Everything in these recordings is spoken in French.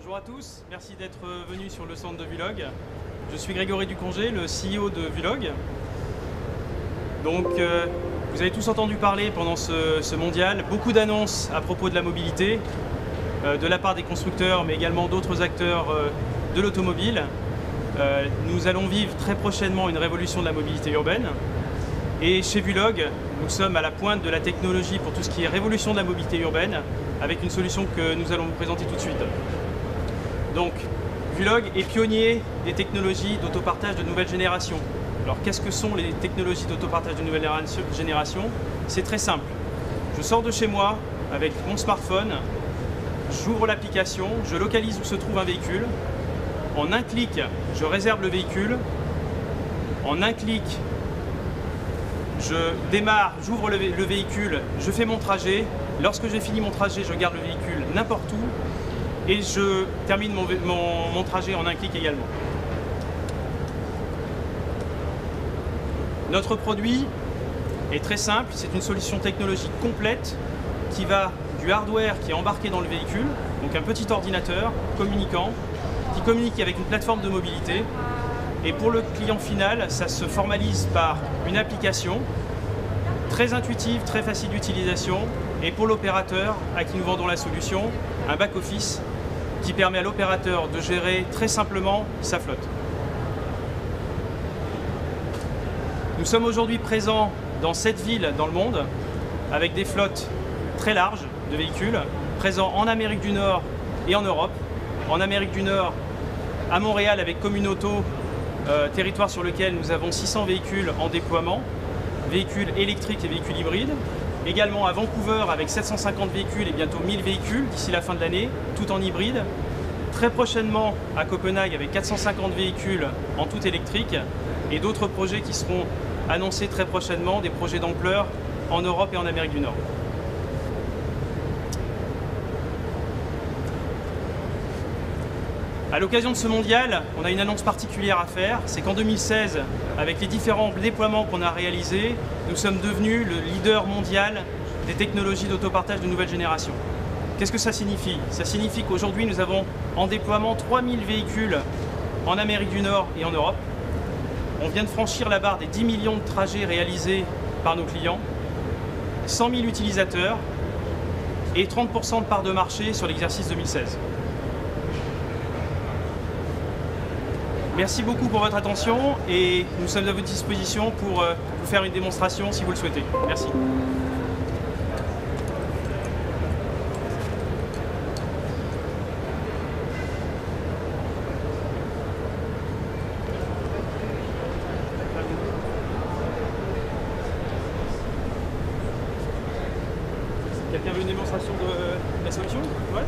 Bonjour à tous, merci d'être venus sur le centre de Vulog. Je suis Grégory Ducongé, le CEO de Vulog. Donc, vous avez tous entendu parler pendant ce mondial, beaucoup d'annonces à propos de la mobilité, de la part des constructeurs, mais également d'autres acteurs de l'automobile. Nous allons vivre très prochainement une révolution de la mobilité urbaine. Et chez Vulog, nous sommes à la pointe de la technologie pour tout ce qui est révolution de la mobilité urbaine, avec une solution que nous allons vous présenter tout de suite. Donc, Vulog est pionnier des technologies d'autopartage de nouvelle génération. Alors, qu'est-ce que sont les technologies d'autopartage de nouvelle génération? C'est très simple. Je sors de chez moi avec mon smartphone, j'ouvre l'application, je localise où se trouve un véhicule. En un clic, je réserve le véhicule. En un clic, je démarre, j'ouvre le véhicule, je fais mon trajet. Lorsque j'ai fini mon trajet, je garde le véhicule n'importe où et je termine mon trajet en un clic également. Notre produit est très simple, c'est une solution technologique complète qui va du hardware qui est embarqué dans le véhicule, donc un petit ordinateur communicant, qui communique avec une plateforme de mobilité. Et pour le client final, ça se formalise par une application très intuitive, très facile d'utilisation. Et pour l'opérateur à qui nous vendons la solution, un back-office qui permet à l'opérateur de gérer très simplement sa flotte. Nous sommes aujourd'hui présents dans 7 villes dans le monde, avec des flottes très larges de véhicules, présents en Amérique du Nord et en Europe. En Amérique du Nord, à Montréal avec Communauto, territoire sur lequel nous avons 600 véhicules en déploiement, véhicules électriques et véhicules hybrides. Également à Vancouver avec 750 véhicules et bientôt 1000 véhicules d'ici la fin de l'année, tout en hybride. Très prochainement à Copenhague avec 450 véhicules en tout électrique et d'autres projets qui seront annoncés très prochainement, des projets d'ampleur en Europe et en Amérique du Nord. À l'occasion de ce mondial, on a une annonce particulière à faire, c'est qu'en 2016, avec les différents déploiements qu'on a réalisés, nous sommes devenus le leader mondial des technologies d'autopartage de nouvelle génération. Qu'est-ce que ça signifie? Ça signifie qu'aujourd'hui, nous avons en déploiement 3000 véhicules en Amérique du Nord et en Europe. On vient de franchir la barre des 10 millions de trajets réalisés par nos clients, 100 000 utilisateurs et 30% de part de marché sur l'exercice 2016. Merci beaucoup pour votre attention et nous sommes à votre disposition pour vous faire une démonstration si vous le souhaitez. Merci. Quelqu'un veut une démonstration de la solution? Ouais.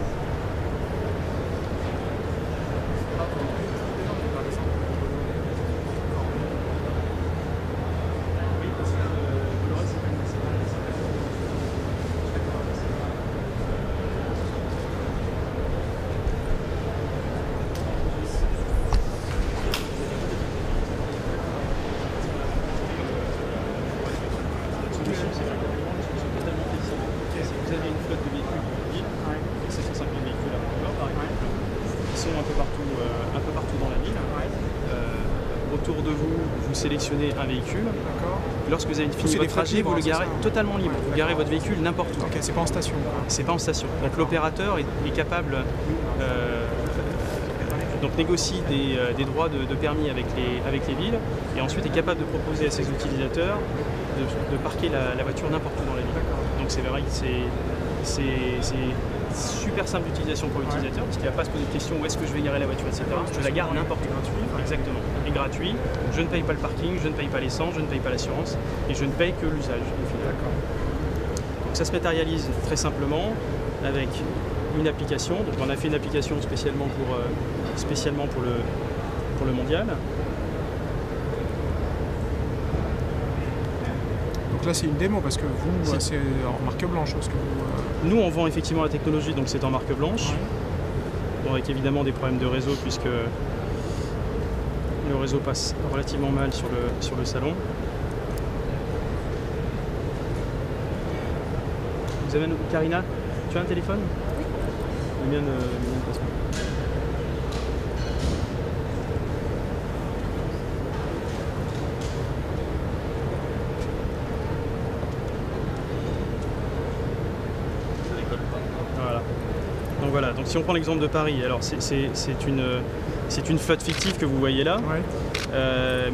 Vous avez une flotte de véhicules mobiles, 750 véhicules à Vancouver par exemple, qui sont un peu partout dans la ville. Autour de vous, vous sélectionnez un véhicule. Lorsque vous avez fini votre trajet, vous le garez totalement libre. Vous garez votre véhicule n'importe où. Ok, c'est pas en station. C'est pas en station. Donc l'opérateur est capable donc négocie des droits de permis avec les villes et ensuite est capable de proposer à ses utilisateurs de parquer la voiture n'importe où dans la ville. Donc c'est vrai que c'est super simple d'utilisation pour l'utilisateur parce qu'il ne va pas se poser de questions où est-ce que je vais garer la voiture, etc. Je la garde n'importe où. Exactement. Et gratuit. Je ne paye pas le parking, je ne paye pas l'essence, je ne paye pas l'assurance et je ne paye que l'usage. Donc ça se matérialise très simplement avec une application. Donc on a fait une application spécialement pour le mondial. Donc là c'est une démo parce que vous, c'est en marque blanche. Parce que vous, Nous on vend effectivement la technologie, donc c'est en marque blanche. Bon, avec évidemment des problèmes de réseau puisque le réseau passe relativement mal sur le salon. Vous avez Karina, tu as un téléphone? Oui. Le mien ne passe pas. Donc voilà, donc si on prend l'exemple de Paris, alors c'est une flotte fictive que vous voyez là, Ouais.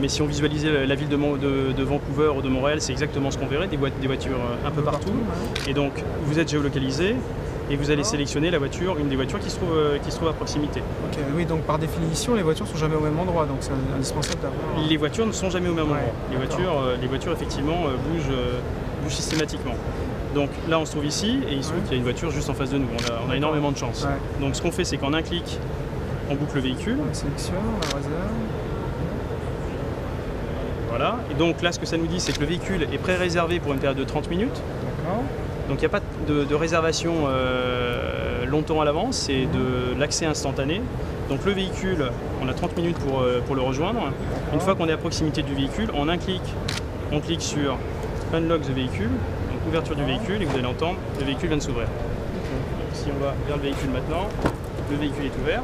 mais si on visualisait la ville de Vancouver ou de Montréal, c'est exactement ce qu'on verrait, des voitures un peu partout. Ouais. Et donc vous êtes géolocalisé et vous allez sélectionner la voiture, une des voitures qui se trouve à proximité. Ok, oui, donc par définition, les voitures sont jamais au même endroit, donc c'est indispensable d'avoir. Les voitures ne sont jamais au même endroit. Ouais, Les voitures effectivement bougent systématiquement. Donc là on se trouve ici et il se trouve qu'il y a une voiture juste en face de nous. On a énormément de chance. Ouais. Donc ce qu'on fait, c'est qu'en un clic, on boucle le véhicule. On sélectionne, la réserve. Voilà. Et donc là ce que ça nous dit, c'est que le véhicule est pré-réservé pour une période de 30 minutes. D'accord. Donc il n'y a pas de réservation longtemps à l'avance, c'est de l'accès instantané. Donc le véhicule, on a 30 minutes pour le rejoindre. Une fois qu'on est à proximité du véhicule, en un clic, on clique sur Unlock the véhicule, donc ouverture du véhicule, et vous allez entendre, le véhicule vient de s'ouvrir. Donc, si on va vers le véhicule maintenant, le véhicule est ouvert.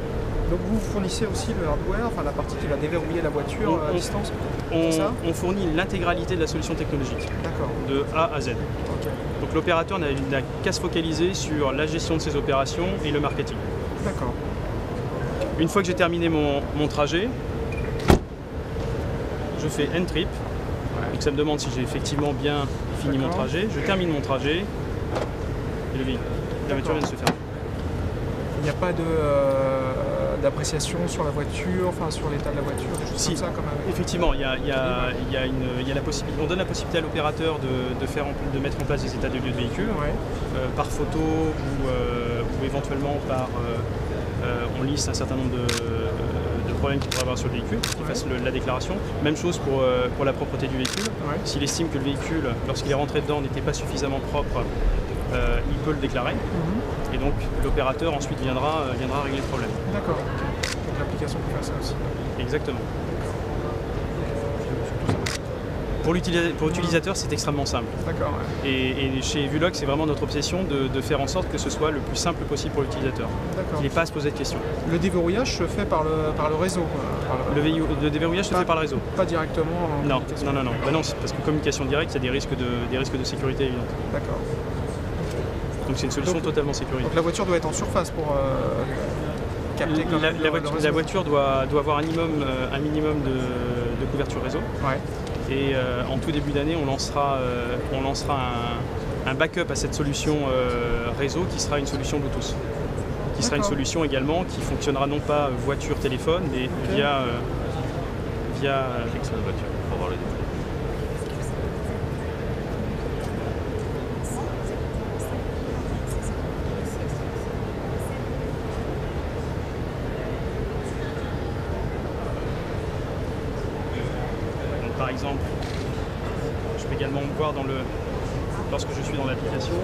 Donc vous fournissez aussi le hardware, enfin la partie qui va déverrouiller la voiture à distance. On fournit l'intégralité de la solution technologique, D'accord. de A à Z. Ok. Donc l'opérateur n'a qu'à se focaliser sur la gestion de ses opérations et le marketing. D'accord. Une fois que j'ai terminé mon trajet, je fais End Trip. Donc ça me demande si j'ai effectivement bien fini mon trajet. Je termine mon trajet et la voiture vient de se fermer. Il n'y a pas d'appréciation sur la voiture, enfin sur l'état de la voiture, des choses Si, comme ça quand même. effectivement, il y a la possibilité, on donne la possibilité à l'opérateur de mettre en place des états de lieux de véhicule, par photo ou éventuellement on liste un certain nombre de problèmes qu'il pourrait avoir sur le véhicule, qu'il fasse la déclaration. Même chose pour la propreté du véhicule. S'il estime que le véhicule, lorsqu'il est rentré dedans, n'était pas suffisamment propre, il peut le déclarer. Et donc l'opérateur ensuite viendra régler le problème. D'accord. Donc l'application peut faire ça aussi. Exactement. Pour l'utilisateur, c'est extrêmement simple. D'accord. Ouais. Et chez Vulog, c'est vraiment notre obsession de faire en sorte que ce soit le plus simple possible pour l'utilisateur. D'accord. Il n'est pas à se poser de questions. Le déverrouillage se fait par le réseau. Le déverrouillage se fait par le réseau. Pas directement en Non, communication. non. Bah non, parce que communication directe, il y a des risques de sécurité évidents. D'accord. Donc c'est une solution totalement sécurisée. Donc la voiture doit être en surface pour capter quand même le réseau. La voiture doit avoir un minimum de couverture réseau. Ouais. Et en tout début d'année, on lancera un backup à cette solution réseau qui sera une solution Bluetooth. Qui sera une solution également qui fonctionnera non pas voiture-téléphone, mais via Fixe de voiture pour voir le défaut. Donc, par exemple, je peux également voir lorsque je suis dans l'application.